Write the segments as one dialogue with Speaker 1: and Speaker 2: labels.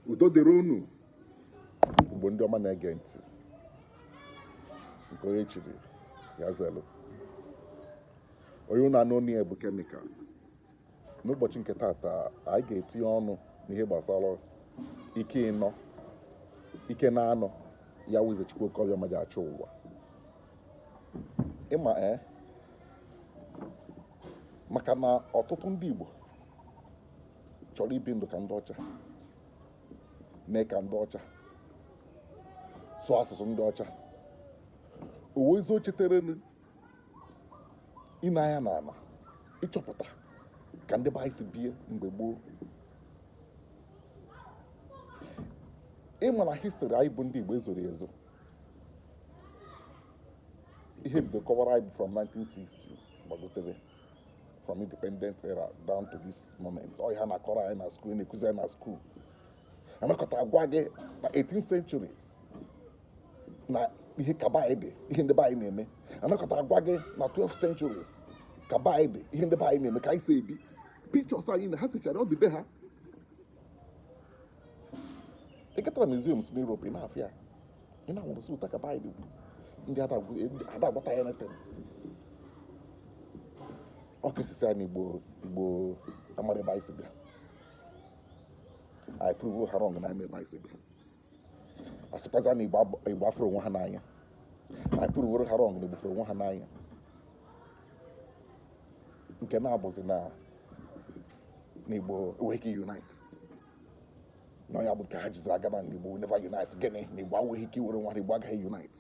Speaker 1: udo dịrị unu Igbo ndị ọma na-ege ntị nke onye chiri ya zelu onye unu anụ ya bụ kemikal. N'ụbọchị nke taata anyị ga-etinye ọnụ n'ihe gbasara ike na-anọ ya wụze Chukwu okorobịa ma ji achọ ụwa. Ịma maka na ọtụtụ ndị Igbo chọrọ ibi ndụ ka ndị ọcha, mee ka ndị ọcha, sụọ asụsụ ndị ọcha. Owezi o chetere ine anya n'ala ịchọpụta ka ndị be anyị si bie mgbe gboo. Ịma na histri anyị bụ ndị Igbo ezoro ezo. Ihe bido kọwara anyị from 1960s gbagotere from independent era down to this moment. Ọ ha na-akọrọ anyị na school, na-ekuzi anyị na school. Anakọta agwa gị na 18th centuries na ihe kaba anyị dị, ihe ndị be anyị na-eme. Anakọta agwa gị na 12th centuries kaba anyị dị, ihe ndị be anyị na-eme, ka anyị si ebi. Pictures anyị na ha sechara ọ dị be ha. Ị gatara museums n'Europe n'afịa, ị na-ahụrụ sị ụta kaba anyị dị, ndị ada agbata ya netem. Ọ kesịsị anyị Igbo amara ebe anyị si bịa. I prove ha wrong na ime ebe anyị si bịa. Asịkwaza na Igbo afụrụ onwe ha n'anya. I prove ha wrong na Igbo fụrụ onwe ha n'anya. Nke na-abụzi na Igbo enweghị ike unite. Na ya bụ ka ha jizi aga na Igbo never unite. Gịnị na Igbo enweghị ike iwere nwa na Igbo agaghị unite.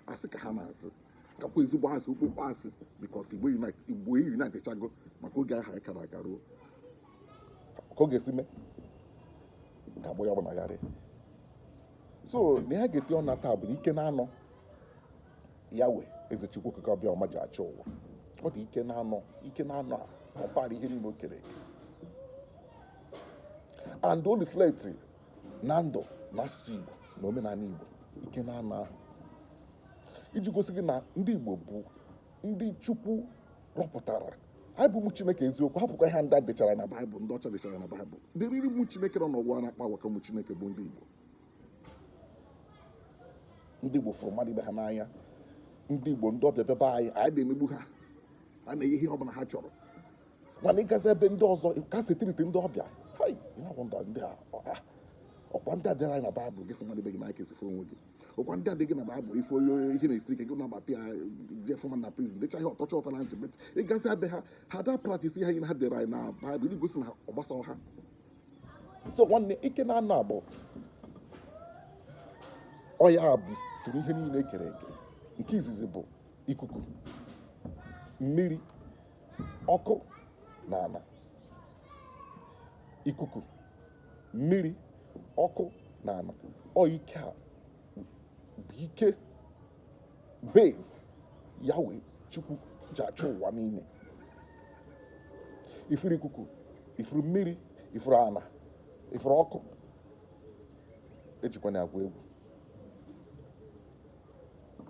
Speaker 1: Asị ka ha na-asị kakwa ezigbo asị okpukpe asị because Igbo unite chago maka oge ahụ anyị kara aga ruo ka ọ ga-esi mee ka agbụ ya bụ na yarị. So na ha ga-eti ọna taa bụ ike na-anọ ya wee eze Chukwu okorobịa ọma ji achọ ụwa. Ọ dị ike na-anọ a kọmpara ihe niile o kere eke, and o reflect na ndụ na asụsụ Igbo na omenala Igbo. Ike na-anọ ahụ iji gosi gị na ndị Igbo bụ ndị Chukwu rọpụtara. Anyị bụ ụmụ Chineke eziokwu, hapụkwa ihe ndị a dechara na Baịbụl, ndị ọcha dechara na Baịbụl. Ndị riri ụmụ Chineke nọ n'ụwa na-akpa agwa ka ụmụ Chineke bụ ndị Igbo. Ndị Igbo fụrụ mmadụ ibe ha n'anya. Ndị Igbo ndị ọbịa bịaba anyị na-emegbu ha, a na-enye ihe ọbụla ha chọrọ. Mana ịgazi ebe ndị ọzọ ka setiriti ndị ọbịa ọkwa ndị a dịrị anyị na Baịbụl gị fụ mmadụ ibe gị n'aka esi fụ onwe gị. Ọkwa ndị a dị gị na Baịbụl ife onye ihe na-esiri ike gị na-agbata ya jee fụma na prison decha ihe ọtọcha ọtọ na ntị. Bet ịgazi abịa ha da praktis ihe anyị na ha dere anyị na Baịbụl igosi na ọ gbasara ha. So nwanne ike na-anọ abụ ọya bụ siri ihe niile ekere eke. Nke izizi bụ ikuku, mmiri, ọkụ na ala. Ikuku, mmiri, ọkụ na ala. Ọ ike a bụ ike base ya wee Chukwu ji achọ ụwa niile. Ifuru ikuku, ifuru mmiri, ifuru ala, ifuru ọkụ, ejikwana agwa egwu.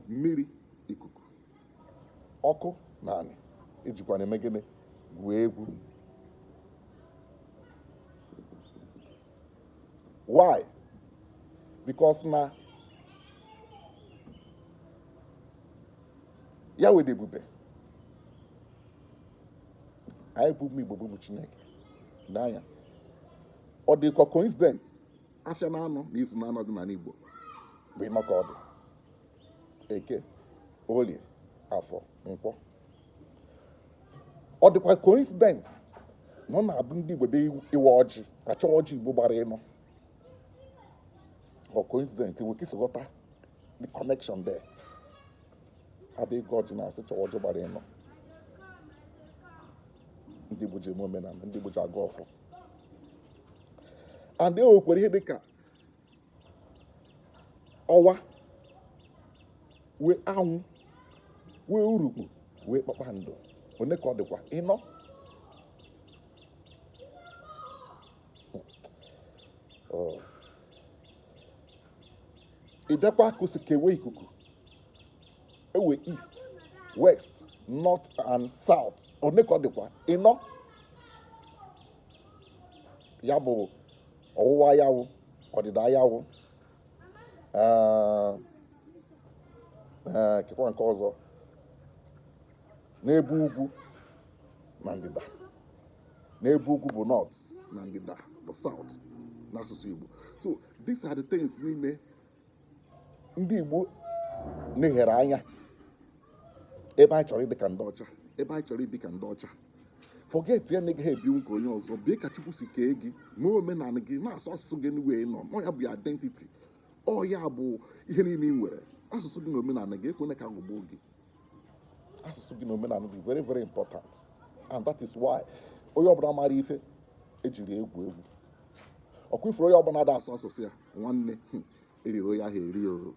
Speaker 1: Mmiri, ikuku, ọkụ na ala ejikwana eme gịnị? Gwuo egwu. Why? Because na ya wee dị ebube. Anyị bụ ụmụ Igbo bụ Chineke n'anya. Ọ dị ka coincident afịa na-anọ na izu na-anọ dị n'ala Igbo bụ ịnọ ka ọ dị Eke, Orie, Afọ, Nkwọ. Ọ dịkwa coincident na ọ na-abụ ndị Igbo dị iwe ọjị achọ ọjị Igbo gbara ịnọ. Ọ coincident we kisi ghọta the connection there. Abịa ịgụ ọjị na-asị chọwa ọjị gbara ịnọ. Ndị Igbo ji eme omenala, ndị Igbo ji agụ ọfọ. And o nwekwara ihe dịka ọwa, wee anwụ, wee urukpu, wee kpakpando. One ka ọ dịkwa ịnọ. Ị bịakwa ka o si kewe ikuku, ewe east, west, north and south. One ka ọ dịkwa ịnọ. Ya bụ ọwụwa anyanwụ, ọdịda anyanwụ, kekwa nke ọzọ n'ebe ugwu na ndịda. N'ebe ugwu bụ north, na ndịda bụ south n'asụsụ Igbo. So these are the things niile ndị Igbo na-ehere anya ebe anyị chọrọ ịdị ka ndị ọcha, ebe anyị chọrọ ibi ka ndị ọcha. Forget ya na ị gaghị ebinwu ka onye ọzọ, bie ka Chukwu si kee gị, mee omenala gị, na-asụ asụsụ gị wee nọ. Ọ ya bụ identity, ọ ya bụ ihe niile ị nwere. Asụsụ gị na omenala gị ekwene ka aghọgbuo gị. Asụsụ gị na omenala gị very very important, and that is why onye ọbụla mara ife ejiri egwu egwu. Ọkwa ifuru onye ọbụla da asụ asụsụ ya, nwanne eriri onye ahụ eri o.